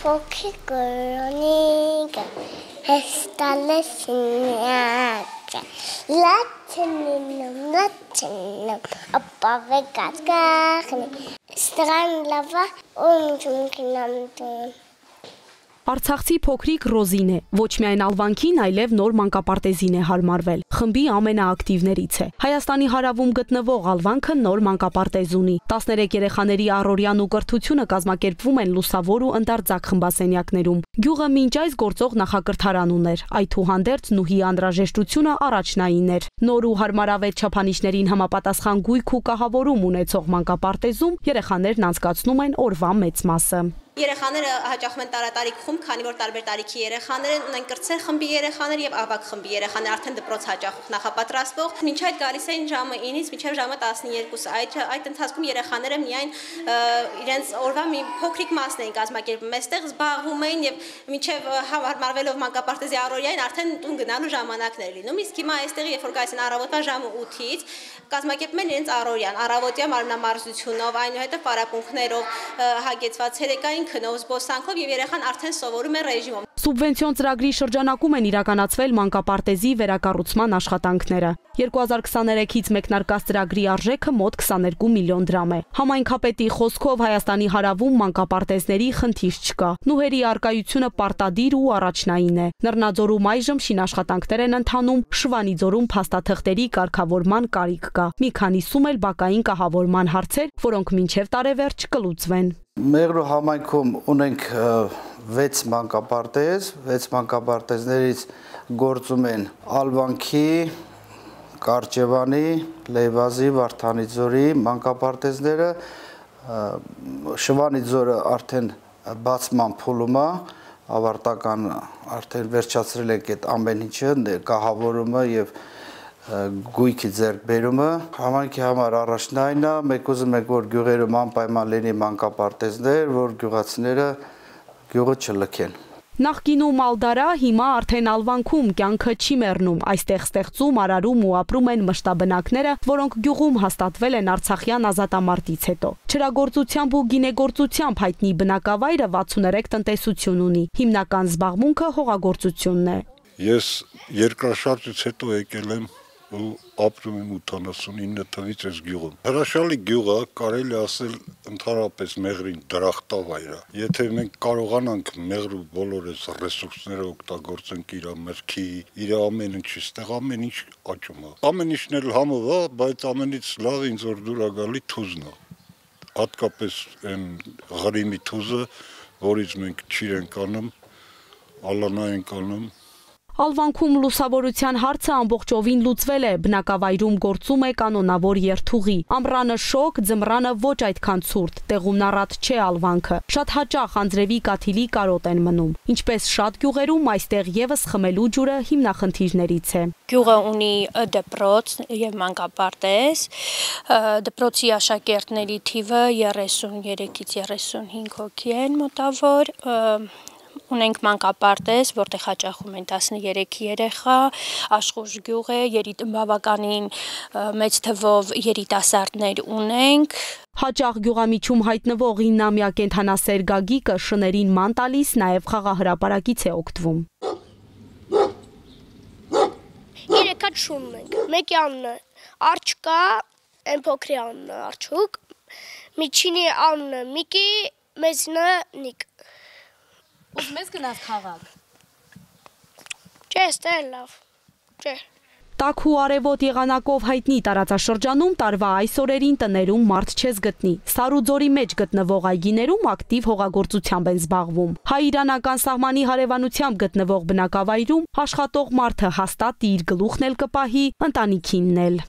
Փոքր կորոնիկը հեստալեսինյակը լաչնում, ապավե կացկախնի, ստրան լավա ունջում կինամտուն։ Արցախցի փոքրիկ Ռոզին է, ոչ միայն Ալվանքին, այլև նոր մանկապարտեզին է հարմարվել։ Խմբի ամենաակտիվներից է։ Հայաստանի հարավում գտնվող Ալվանքը նոր մանկապարտեզ ունի։ 13 երեխաների առօրյան ու կրթությունը կազմակերպվում են լուսավոր ու ընդարձակ խմբասենյակներում։ Գյուղը մինչ այս գործող նախակրթարան ուներ, այդուհանդերձ Նուհի անհրաժեշտությունը առաջնային էր։ Նոր ու հարմարավետ չափանիշներին համապատասխան գույք ու կահավորում ունեցող մանկապարտեզում երեխաներն անցկացնում են օրվա մեծ մասը։ Երեխաները հաճախում են տարատարիք խումբ, քանի որ տարբեր տարիքի երեխաներ են, ունեն կրտսեր խմբի երեխաներ եւ ավագ խմբի երեխաներ, արդեն դպրոց հաճախող նախապատրաստվող։ Մինչ այդ գալիս էին ժամը 9-ից մինչև ժամը 12։ Այդ ընթացքում երեխաները միայն իրենց օրվա մի փոքրիկ մասն էին կազմակերպում, այստեղ զբաղվում էին եւ մինչև հարմարվելով մանկապարտեզի առօրյային արդեն տուն գնալու ժամանակներ լինում։ Իսկ հիմա այստեղ երբ որ գալիս են առավոտվա ժամը 8-ից կազմակերպում են իրենց առօրյան, առավոտյա մարմնամարզությունով, այնուհետև պարապմունքներով հագեցված ցերեկային քնով, զբոսանքով եւ երեխան արդեն սովորում է ռեժիմով։ Սուբվենցիոն ծրագրի շրջանակում են իրականացվել մանկապարտեզի վերակառուցման աշխատանքները։ 2023-ից մեկնարկած ծրագրի արժեքը մոտ 22 միլիոն դրամ է։ Համայնքապետի խոսքով Հայաստանի հարավում մանկապարտեզների խնդիր չկա։ Նուհերի արկայությունը պարտադիր ու առաջնային է։ Նռնաձորում այժմ շինաշխատանքներ են ընթանում, Շվանիձորում փաստաթղթերի կարգավորման կարիք կա։ Մի քանիսում էլ բակային կահավորման հարցեր, որոնք մինչև տարեվերջ կլուծվեն։ Մեղրու համայնքում ունենք 6 մանկապարտեզ, 6 մանկապարտեզներից գործում են Ալվանքի, Կարճևանի, Լեյվազի, Վարդանիձորի մանկապարտեզները, Շվանիձորը արդեն բացման փուլում է, ավարտական արդեն վերջացրել ենք այդ ամեն ինչը, կահավորումը եւ գույքի ձեռքբերումը համայնքի համար առաջնային է, մենք ուզում ենք որ գյուղերում անպայման լինի մանկապարտեզներ, որ գյուղացիները գյուղը չլքեն։ Նախկինում Ալդարա, հիմա արդեն Ալվանքում կյանքը չի մեռնում, այստեղ ստեղծում, արարում ու ապրում են մշտաբնակները, որոնք գյուղում հաստատվել են Արցախյան ազատամարտից հետո։ Չրագործությամբ ու գինեգործությամբ հայտնի բնակավայրը 63 տնտեսություն ունի, հիմնական զբաղմունքը հողագործությունն է։ Ես երկրաշարժից հետո եկել եմ ու ապրում եմ 89 թվականից այս գյուղում։ Հրաշալի գյուղը, կարելի ասել ընդհանրապես մեղրին դրախտավայր է։ Եթե մենք կարողանանք մեղրու բոլոր այս ռեսուրսները օգտագործենք իր մրգի, իր ամեն ինչի, այստեղ ամեն ինչ աճում է։ Ամեն ինչն էլ համով է, բայց ամենից լավ ինձ որ դուր է գալի թուզն է։ Հատկապես այն ղրիմի թուզը, որից մենք ճիր ենք անում, ալանա ենք անում։ Ալվանքում լուսավորության հարցը ամբողջովին լուծվել է, բնակավայրում գործում է կանոնավոր երթուղի։ Ամռանը շոգ, ձմռանը ոչ այդքան ցուրտ, տեղումն առատ չէ Ալվանքը։ Շատ հաճախ անձրևի կաթիլի կարոտ են մնում։ Ինչպես շատ գյուղերում, այստեղ եւս խմելու ջուրը հիմնախնդիրներից է։ Գյուղը ունի դպրոց եւ մանկապարտեզ, դպրոցի աշակերտների թիվը 33-ից 35 հոգի են մոտավոր։ Ունենք մանկապարտեզ, որտեղ հաճախում են 13 երեխա, աշխուժ գյուղ է, բավականին մեծ թվով երիտասարդներ ունենք։ Հաճախ գյուղամիջում հայտնվող 9-ամյա կենդանասեր Գագիկը շներին ման տալիս, նաև խաղահրապարակից է օգտվում։ 3 հատ շուն ունենք, մեկի անունը Արջկա, այն փոքրի անունը Արջուկ, միջինի անունը Միկի, մեծինը Նիկ։ Ուզում ես գնաս քաղաք։ Չէ, ստեղ լավ։ Չէ։ Տաք ու արևոտ եղանակով հայտնի տարածաշրջանում տարվա այս օրերին տներում մարդ չես գտնի։ Սարուձորի մեջ գտնվող այգիներում ակտիվ հողագործությամբ են զբաղվում։ Հայ-իրանական սահմանի հարևանությամբ գտնվող բնակավայրում աշխատող մարդը հաստատ իր գլուխն էլ կպահի, ընտանիքինն էլ։